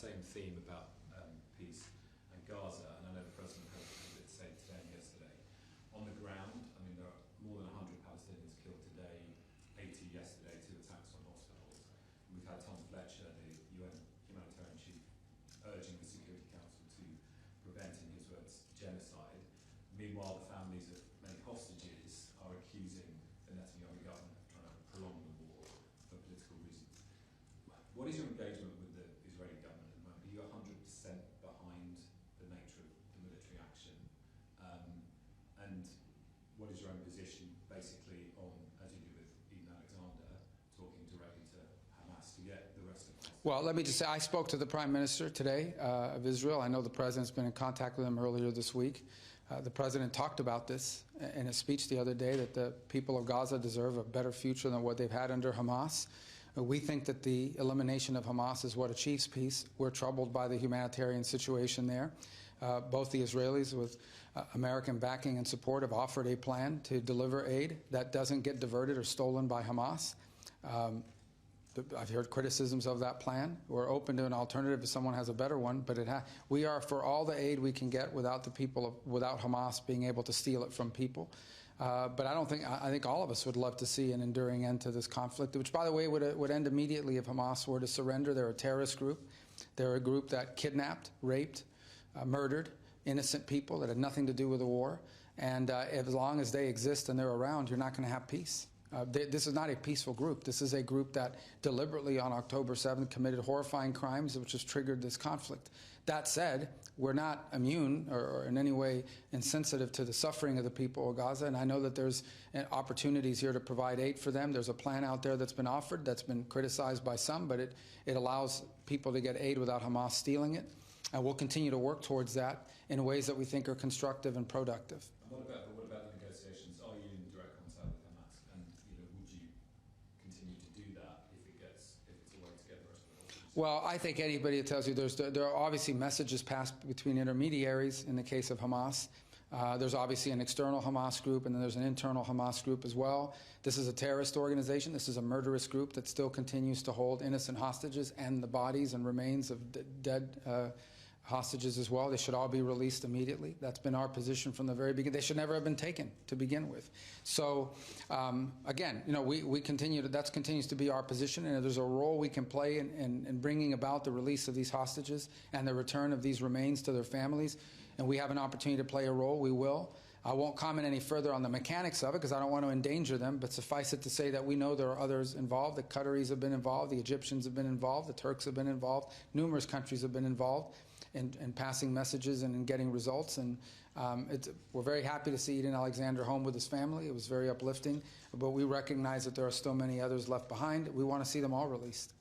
same theme about peace and Gaza, and I know the President had a bit to say today and yesterday. On the ground, I mean, there are more than 100 Palestinians killed today, 80 yesterday, 2 attacks on hospitals. We've had Tom Fletcher, the UN Humanitarian chief, urging the Security Council to prevent, in his words, genocide. Meanwhile, the families of many hostages are accusing the Netanyahu government of trying to prolong the war for political reasons. What is your engagement with the Israeli government at the moment? Are you 100% behind the nature of the military action? And what is your own position, basically, on, as you do with Eden Alexander, talking directly to Hamas to get the rest of us? Well, let me just say, I spoke to the Prime Minister today of Israel. I know the President's been in contact with him earlier this week. The President talked about this in a speech the other day, that the people of Gaza deserve a better future than what they've had under Hamas. We think that the elimination of Hamas is what achieves peace. We're troubled by the humanitarian situation there. Both the Israelis, with American backing and support, have offered a plan to deliver aid that doesn't get diverted or stolen by Hamas. I've heard criticisms of that plan. We're open to an alternative if someone has a better one, but we are for all the aid we can get without without Hamas being able to steal it from people. But I think all of us would love to see an enduring end to this conflict, which, by the way, would end immediately if Hamas were to surrender. They're a terrorist group. They're a group that kidnapped, raped, murdered innocent people that had nothing to do with the war. And as long as they exist and they're around, you're not going to have peace. This is not a peaceful group. This is a group that deliberately on October 7th committed horrifying crimes, which has triggered this conflict. That said, we're not immune or in any way insensitive to the suffering of the people of Gaza, and I know that there's opportunities here to provide aid for them. There's a plan out there that's been offered that's been criticized by some, but it allows people to get aid without Hamas stealing it. And we'll continue to work towards that in ways that we think are constructive and productive. And what about the negotiations? Are you in direct contact with Hamas? And would you continue to do that if it's a way to get the rest of the hostages? Well, I think anybody that tells you there are obviously messages passed between intermediaries in the case of Hamas. There's obviously an external Hamas group, and then there's an internal Hamas group as well. This is a terrorist organization. This is a murderous group that still continues to hold innocent hostages and the bodies and remains of dead hostages as well. They should all be released immediately. That's been our position from the very beginning. They should never have been taken to begin with. So again, we continue to, that continues to be our position, and there's a role we can play in bringing about the release of these hostages and the return of these remains to their families. And we have an opportunity to play a role. We will. I won't comment any further on the mechanics of it because I don't want to endanger them, but suffice it to say that we know there are others involved. The Qataris have been involved, the Egyptians have been involved, the Turks have been involved, numerous countries have been involved in passing messages and in getting results. And we're very happy to see Eden Alexander home with his family. It was very uplifting, but we recognize that there are still many others left behind. We want to see them all released.